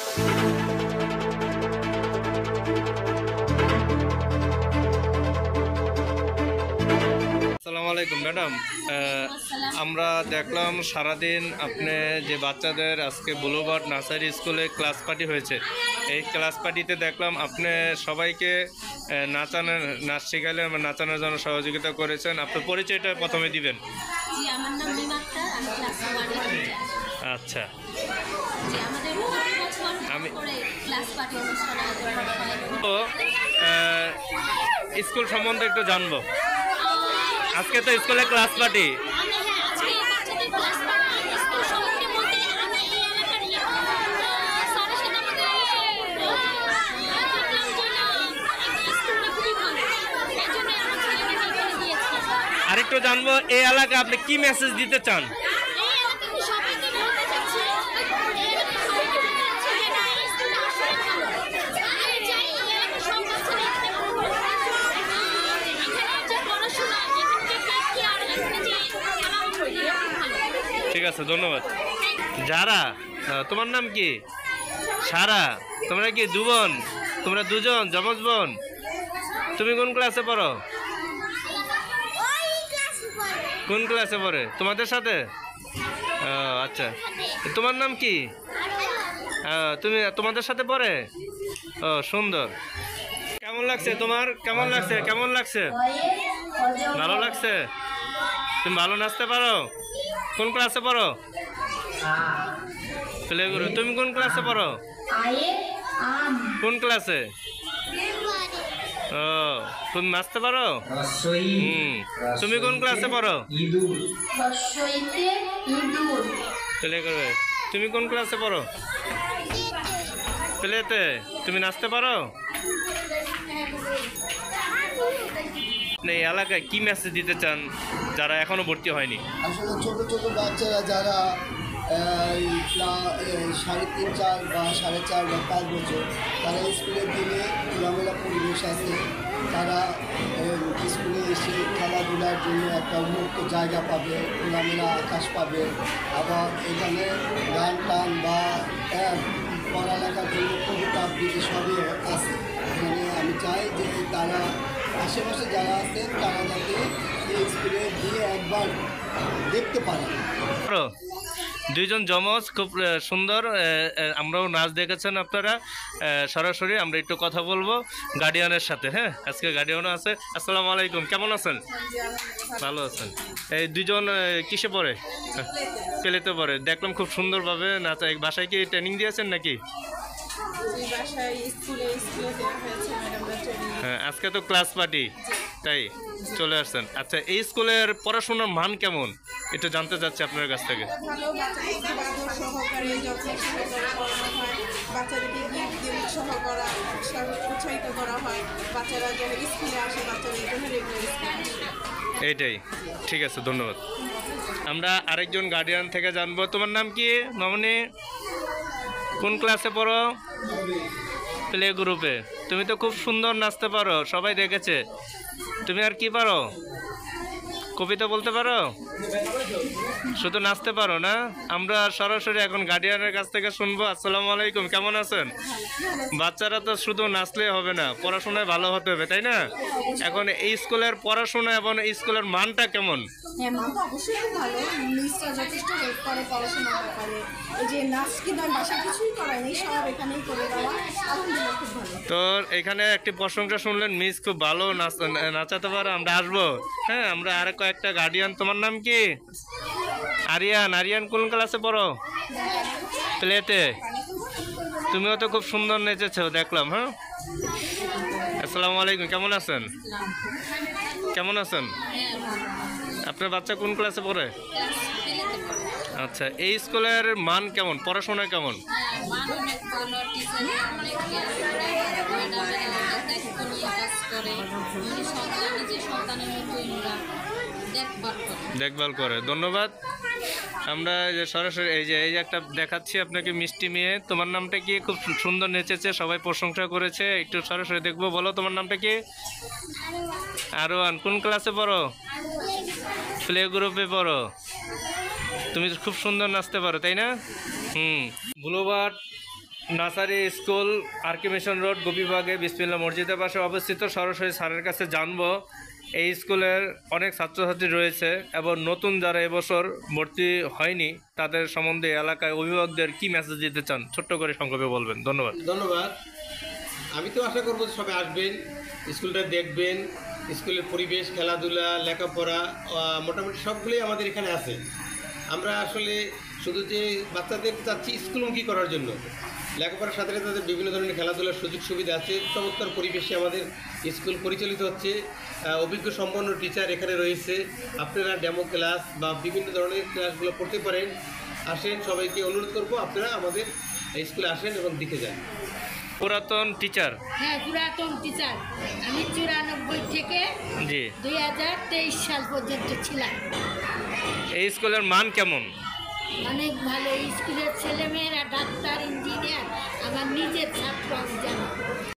আসসালামু আলাইকুম ম্যাডাম, আমরা দেখলাম সারাদিন আপনি যে বাচ্চাদের আজকে ব্লুবার্ড নার্সারি স্কুলে ক্লাস পার্টি হয়েছে, এই ক্লাস পার্টিতে দেখলাম আপনি সবাইকে নাচ শেখালে নাচানোর জন্য সহযোগিতা করেছেন। আপনার পরিচয়টা প্রথমে দিবেন। জি, আমার নাম মিমা আক্তার, আমি ক্লাস 1 এ পড়ি। আচ্ছা, জি, আমাদের প্রতি বছর করে ক্লাস পার্টি অনুষ্ঠান আয়োজন করা হয়। তো স্কুল সম্বন্ধে একটু জানবো। আজকে তো স্কুলে ক্লাস পার্টি। আজকে বাচ্চাদের ক্লাস পার্টি স্কুল সম্বন্ধে বলতে আমি এই এলাকার স্যারের সাথে দেখলাম যে স্কুলটা খুবই ভালো, এই জন্য আমার ছেলেকে এখানে দিয়েছি। আরেকটু জানবো, এই এলাকায় আপনি কি মেসেজ দিতে চান? ঠিক আছে, ধন্যবাদ। যারা, তোমার নাম কি? সারা। তোমরা কি দু বোন? তোমরা দুজন যমজ বোন? তুমি কোন ক্লাসে পড়ো? কোন ক্লাসে পড়ে? তোমাদের সাথে? আচ্ছা, তোমার নাম কি? তুমি তোমাদের সাথে পড়ে? ও, সুন্দর। কেমন লাগছে তোমার? কেমন লাগছে? কেমন লাগছে? ভালো লাগছে? তুমি ভালো নাচতে পারো? কোন ক্লাসে পড়ো? Play group. তুমি কোন ক্লাসে পড়ো? কোন ক্লাসে? ও, তুমি নাচতে পারো? তুমি কোন ক্লাসে পড়ো? প্লে করবে। তুমি কোন ক্লাসে পড়ো? প্লেতে। তুমি নাচতে পারো? এই এলাকায় কি মেসেজ দিতে চান যারা এখনো ভর্তি হয়নি? আসলে ছোট ছোট বাচ্চারা যারা 3.5, 4 বা 4.5 বা 5 বছর, তারা স্কুলের দিনে খোলামেলা পরিবেশ আছে, তারা স্কুলে এসে খেলাধুলার জন্য একটা উন্মুক্ত জায়গা পাবে, খোলামেলা আকাশ পাবে। আবার এখানে গান টান বা পড়ালেখার জন্য কবিতা আবৃত্তি সবই আছে এখানে। আমি চাই যে তারা আশেপাশে যারা আছেন তারা যাতে এই স্কুলে দিয়ে একবার দেখতে পারে। দুইজন যমজ, খুব সুন্দর। আমরাও নাচ দেখেছেন আপনারা সরাসরি। আমরা একটু কথা বলবো গার্ডিয়ানের সাথে। হ্যাঁ, আজকে গার্ডিয়ানও আছে। আসসালামু আলাইকুম, কেমন আছেন? ভালো আছেন। এই দুজন কিসে পড়ে? প্লেতে পড়ে। দেখলাম খুব সুন্দরভাবে নাচা। বাসায় কি ট্রেনিং দিয়েছেন নাকি? হ্যাঁ, আজকে তো ক্লাস পার্টি, তাই চলে আসছেন। আচ্ছা, এই স্কুলের পড়াশোনার মান কেমন একটু জানতে চাচ্ছি আপনার কাছ থেকে। এইটাই, ঠিক আছে, ধন্যবাদ। আমরা আরেকজন গার্ডিয়ান থেকে জানবো। তোমার নাম কি মামনি? কোন ক্লাসে পড়ো? প্লে গ্রুপে। তুমি তো খুব সুন্দর নাচতে পারো, সবাই দেখেছে। তুমি আর কি পারো? কবিতা বলতে পারো? শুধু নাচতে পারো না? আমরা সরাসরি এখন গার্ডিয়ানের কাছ থেকে শুনবো। আসসালামু আলাইকুম, কেমন আছেন? বাচ্চারা তো শুধু নাচলে হবে না, পড়াশোনায় ভালো হতে হবে, তাই না? এখন এই স্কুলের পড়াশোনা এবং এই স্কুলের মানটা কেমন? হ্যাঁ, মান তো অবশ্যই খুব ভালো। মিসটা যথেষ্ট হেল্প করে পড়াশোনার ব্যাপারে। এই যে নাচ কিন্তু আমি বাসায় কিছুই করাই নেই, সব এখানেই করে দেওয়া। আলহামদুলিল্লাহ, খুব ভালো। তো এখানে একটি প্রশংসা শুনলেন, মিস খুব ভালো নাচাতে পারো। আমরা আসবো। হ্যাঁ, আমরা আর কয়েকটা গার্ডিয়ান। তোমার নাম কি? আরিয়ান। আরিয়ান কোন ক্লাসে পড়ো? প্লেতে। তুমিও তো খুব সুন্দর নেচেছো, দেখলাম। হ্যাঁ, আসসালামু আলাইকুম, কেমন আছেন? কেমন আছেন? আপনার বাচ্চা কোন ক্লাসে পড়ে? আচ্ছা, এই স্কুলের মান কেমন? পড়াশোনা কেমন? দেখভাল করে। ধন্যবাদ। আমরা যে সরাসরি এই যে একটা দেখাচ্ছি আপনাকে, মিষ্টি মেয়ে। তোমার নামটা কি? খুব সুন্দর নেচেছে, সবাই প্রশংসা করেছে। একটু সরাসরি দেখবো। বলো, তোমার নামটা কি? আরোয়ান। কোন ক্লাসে পড়ো? প্লে গ্রুপে পড়ো। তুমি খুব সুন্দর নাচতে পারো, তাই না? Bluebird nursery school RK mission road গোপীবাগে বিসমিল্লাহ মসজিদের পাশে অবস্থিত। সরাসরি স্যারের কাছে জানবো এই স্কুলের অনেক ছাত্রছাত্রী রয়েছে এবং নতুন যারা এবছর ভর্তি হয়নি তাদের সম্বন্ধে এলাকায় অভিভাবকদের কি মেসেজ দিতে চান ছোট্ট করে সংক্ষেপে বলবেন। ধন্যবাদ। ধন্যবাদ। আমি তো আশা করবো সবাই আসবেন, স্কুলটা দেখবেন, স্কুলের পরিবেশ, খেলাধুলা, লেখাপড়া মোটামুটি সবগুলোই আমাদের এখানে আছে। আমরা আসলে শুধু যে বাচ্চাদের চাচ্ছি স্কুলমুখী করার জন্য, লেখাপড়ার সাথে সাথে তাদের বিভিন্ন ধরনের খেলাধুলার সুযোগ সুবিধা আছে। চমৎকার পরিবেশে আমাদের স্কুল পরিচালিত হচ্ছে, অভিজ্ঞ সম্পন্ন টিচার এখানে রয়েছে। আপনারা ডেমো ক্লাস বা বিভিন্ন ধরনের ক্লাসগুলো করতে পারেন। আসেন, সবাইকে অনুরোধ করবো আপনারা আমাদের স্কুলে আসেন এবং দেখে যান। পুরাতন টিচার। হ্যাঁ, পুরাতন টিচার। আমি 94 থেকে জি 2023 সাল পর্যন্ত ছিলাম। এই স্কুলের মান কেমন? অনেক ভালো। স্কুলের ছেলেমেয়েরা ডাক্তার, ইঞ্জিনিয়ার, আমার নিজের ছাত্র আমি।